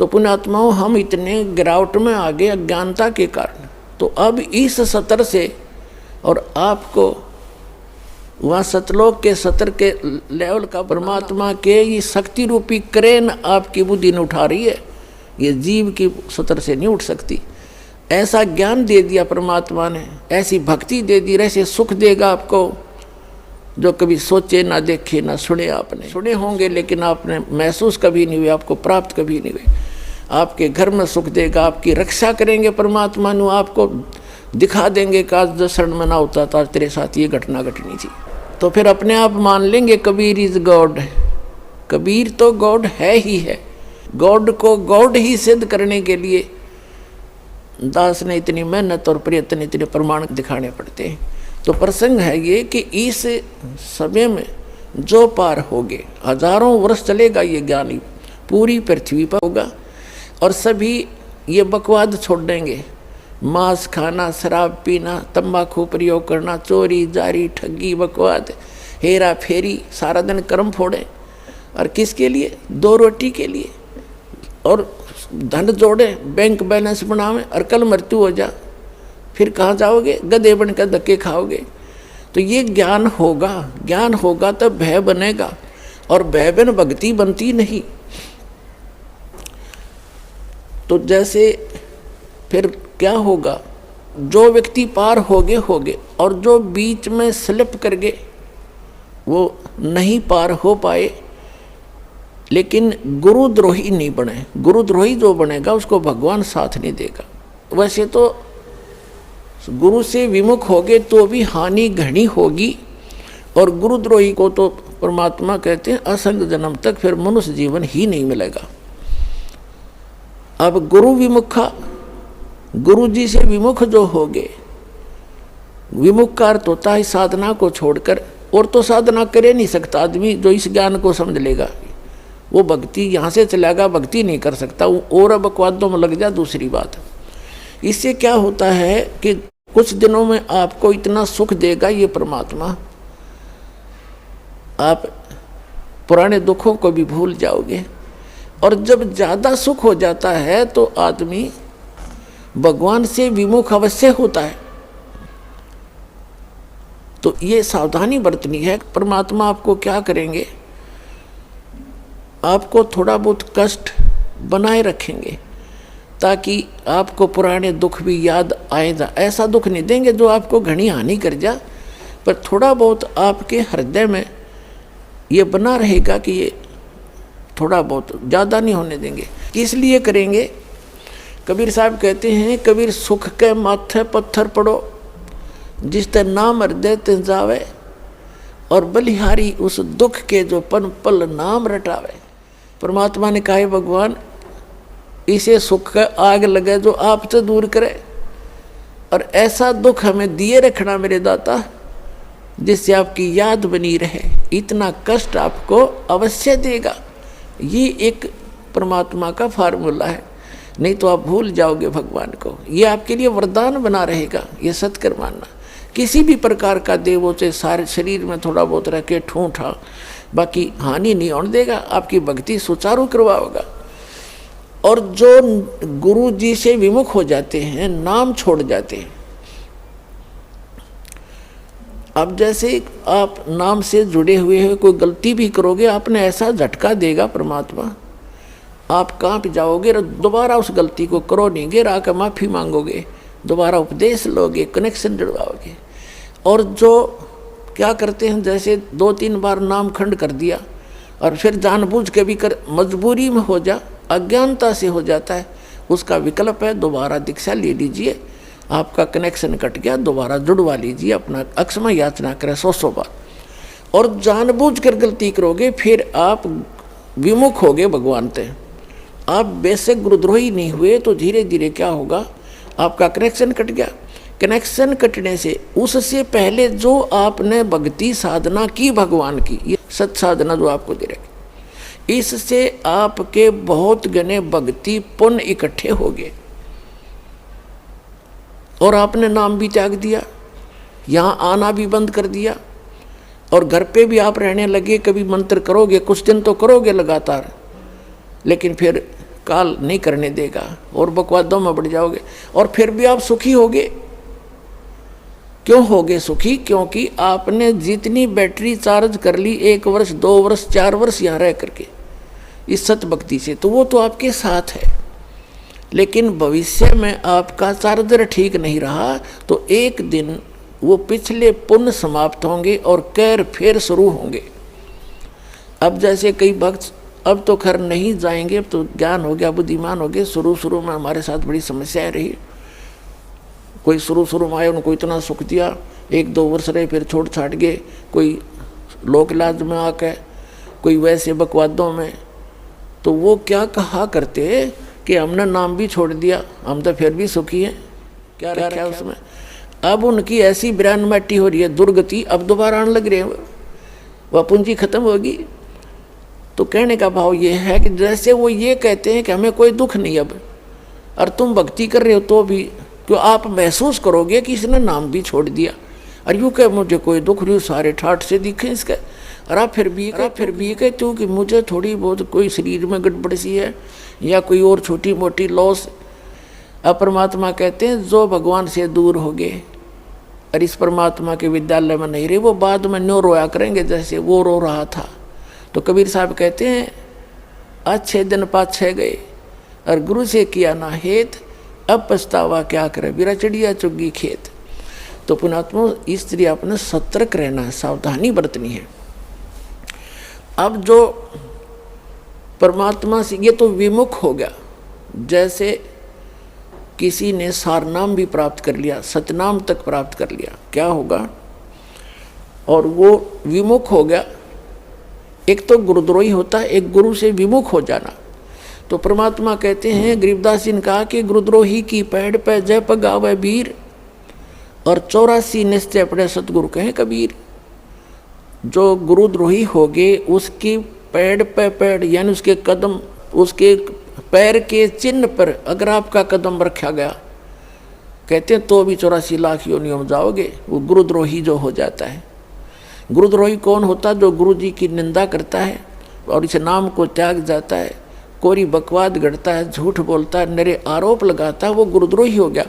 तो पुण्यात्माओं हम इतने गिरावट में आ गए अज्ञानता के कारण। तो अब इस सतर से और आपको वहाँ सतलोक के सतर के लेवल का परमात्मा के ये शक्ति रूपी क्रेन आपकी बुद्धि ने उठा रही है, ये जीव की सतर से नहीं उठ सकती। ऐसा ज्ञान दे दिया परमात्मा ने, ऐसी भक्ति दे दी, ऐसे सुख देगा आपको जो कभी सोचे ना देखे ना सुने। आपने सुने होंगे लेकिन आपने महसूस कभी नहीं हुए, आपको प्राप्त कभी नहीं हुए। आपके घर में सुख देगा, आपकी रक्षा करेंगे परमात्मा नु, आपको दिखा देंगे कि आज 10 शरण में ना होता था तेरे साथ ये घटना घटनी थी। तो फिर अपने आप मान लेंगे कबीर इज गॉड। कबीर तो गॉड है ही है। गॉड को गॉड ही सिद्ध करने के लिए दास ने इतनी मेहनत और प्रयत्न, इतने प्रमाण दिखाने पड़ते हैं। तो प्रसंग है ये कि इस समय में जो पार होगे, हजारों वर्ष चलेगा ये ज्ञानी, पूरी पृथ्वी पर होगा और सभी ये बकवाद छोड़ देंगे। मांस खाना, शराब पीना, तंबाकू प्रयोग करना, चोरी जारी ठगी बकवाद हेरा फेरी, सारा दिन कर्म फोड़े और किसके लिए? 2 रोटी के लिए। और धन जोड़े, बैंक बैलेंस बनावे और कल मृत्यु हो जा, फिर कहाँ जाओगे? गधे बनकर धक्के खाओगे। तो ये ज्ञान होगा, ज्ञान होगा तब भय बनेगा और भय बिन भक्ति बनती नहीं। तो जैसे फिर क्या होगा? जो व्यक्ति पार होगे और जो बीच में स्लिप कर गए वो नहीं पार हो पाए, लेकिन गुरुद्रोही नहीं बने। गुरुद्रोही जो बनेगा उसको भगवान साथ नहीं देगा। वैसे तो गुरु से विमुख होगे तो भी हानि घनी होगी, और गुरुद्रोही को तो परमात्मा कहते हैं असंग जन्म तक फिर मनुष्य जीवन ही नहीं मिलेगा। अब गुरु विमुखा, गुरु जी से विमुख जो होगे, विमुख का अर्थ होता है साधना को छोड़कर, और तो साधना करे नहीं सकता आदमी जो इस ज्ञान को समझ लेगा। वो भक्ति यहाँ से चलेगा, भक्ति नहीं कर सकता, और अब बकवादों में लग जा, दूसरी बात। इससे क्या होता है कि कुछ दिनों में आपको इतना सुख देगा ये परमात्मा, आप पुराने दुखों को भी भूल जाओगे। और जब ज़्यादा सुख हो जाता है तो आदमी भगवान से विमुख अवश्य होता है। तो ये सावधानी बरतनी है। परमात्मा आपको क्या करेंगे? आपको थोड़ा बहुत कष्ट बनाए रखेंगे ताकि आपको पुराने दुख भी याद आए जा। ऐसा दुख नहीं देंगे जो आपको घनी हानि कर जा, पर थोड़ा बहुत आपके हृदय में ये बना रहेगा कि ये थोड़ा बहुत, ज़्यादा नहीं होने देंगे। किस लिए करेंगे? कबीर साहब कहते हैं, कबीर सुख के माथे पत्थर पड़ो, जिस ते नाम हृदय ते जावे, और बलिहारी उस दुख के जो पन पल नाम रटावे। परमात्मा ने कहा भगवान इसे सुख का आग लगे जो आपसे दूर करे, और ऐसा दुख हमें दिए रखना मेरे दाता जिससे आपकी याद बनी रहे। इतना कष्ट आपको अवश्य देगा। ये एक परमात्मा का फार्मूला है, नहीं तो आप भूल जाओगे भगवान को। ये आपके लिए वरदान बना रहेगा, ये सत्कर मानना। किसी भी प्रकार का देवों से सारे शरीर में थोड़ा बहुत रह के ठूठा, बाकी हानि नहीं होने देगा, आपकी भक्ति सुचारू करवाओगा। और जो गुरु जी से विमुख हो जाते हैं, नाम छोड़ जाते हैं, अब जैसे आप नाम से जुड़े हुए हैं, कोई गलती भी करोगे आपने ऐसा झटका देगा परमात्मा, आप कांप जाओगे, दोबारा उस गलती को करो नहीं, गिर आकर माफ़ी मांगोगे, दोबारा उपदेश लोगे, कनेक्शन जुड़वाओगे। और जो क्या करते हैं, जैसे 2-3 बार नाम खंड कर दिया और फिर जानबूझ के भी कर, मजबूरी में हो जा, अज्ञानता से हो जाता है, उसका विकल्प है दोबारा दीक्षा ले लीजिए, आपका कनेक्शन कट गया, दोबारा जुड़वा लीजिए, अपना अक्षमा याचना करें 100 बार। और जानबूझ कर गलती करोगे फिर आप विमुख होगे भगवान से। आप बेशक गुरुद्रोही नहीं हुए तो धीरे धीरे क्या होगा, आपका कनेक्शन कट गया। कनेक्शन कटने से उससे पहले जो आपने भक्ति साधना की भगवान की, ये सत साधना जो आपको दे रखी, इससे आपके बहुत गने भक्ति पुण्य इकट्ठे हो गए और आपने नाम भी त्याग दिया, यहाँ आना भी बंद कर दिया, और घर पे भी आप रहने लगे। कभी मंत्र करोगे, कुछ दिन तो करोगे लगातार, लेकिन फिर काल नहीं करने देगा और बकवादों में बढ़ जाओगे, और फिर भी आप सुखी होगे। क्यों होगे सुखी? क्योंकि आपने जितनी बैटरी चार्ज कर ली 1 वर्ष 2 वर्ष 4 वर्ष यहाँ रह करके इस सत भक्ति से, तो वो तो आपके साथ है। लेकिन भविष्य में आपका चार्जर ठीक नहीं रहा तो एक दिन वो पिछले पुण्य समाप्त होंगे और कैर फिर शुरू होंगे। अब जैसे कई भक्त अब तो खैर नहीं जाएंगे, अब तो ज्ञान हो गया, बुद्धिमान हो गए। शुरू में हमारे साथ बड़ी समस्याएं रही। कोई शुरू में आए, उनको इतना सुख दिया, 1-2 वर्ष रहे, फिर छोड़ छाट गए। कोई लोक लाज में आके, कोई वैसे बकवादों में। तो वो क्या कहा करते कि हमने नाम भी छोड़ दिया, हम तो फिर भी सुखी हैं, क्या रखा है उसमें। अब उनकी ऐसी बिरान मट्टी हो रही है, दुर्गति अब दोबारा आने लग रहे हैं, वह पूंजी खत्म होगी। तो कहने का भाव ये है कि जैसे वो ये कहते हैं कि हमें कोई दुख नहीं अब, और तुम भक्ति कर रहे हो तो भी क्यों आप महसूस करोगे कि इसने नाम भी छोड़ दिया, और यूँ कह मुझे कोई दुख नहीं, सारे ठाठ से दिखे इसका। और आप फिर भी कहते हो कि मुझे थोड़ी बहुत कोई शरीर में गड़बड़ सी है या कोई और छोटी मोटी लॉस। अब परमात्मा कहते हैं जो भगवान से दूर हो गए और इस परमात्मा के विद्यालय में नहीं रहे, वो बाद में न्यो रोया करेंगे जैसे वो रो रहा था। तो कबीर साहब कहते हैं अच्छे दिन पाछे गए और गुरु से किया ना हेत, अब पछतावा क्या करे, बिरा चिड़िया चुगी खेत। तो पुणात्मा इस तरह अपने सतर्क रहना है, सावधानी बरतनी है। अब जो परमात्मा से ये तो विमुख हो गया, जैसे किसी ने सारनाम भी प्राप्त कर लिया, सतनाम तक प्राप्त कर लिया, क्या होगा? और वो विमुख हो गया। एक तो गुरुद्रोही होता है, एक गुरु से विमुख हो जाना। तो परमात्मा कहते हैं, गरीबदास जी ने कहा कि गुरुद्रोही की पैड़ पे जय पगावे वीर, और 84 निश्चय पड़े सतगुरु कहें कबीर। जो गुरुद्रोही हो गए उसकी पैड़ पे पैड़ यानी उसके कदम, उसके पैर के चिन्ह पर अगर आपका कदम रखा गया, कहते हैं तो भी 84 लाख योनियों में जाओगे। वो गुरुद्रोही जो हो जाता है। गुरुद्रोही कौन होता? जो गुरु जी की निंदा करता है और इस नाम को त्याग जाता है, कोरी बकवाद गढ़ता है, झूठ बोलता है, नरे आरोप लगाता है, वो गुरुद्रोही हो गया।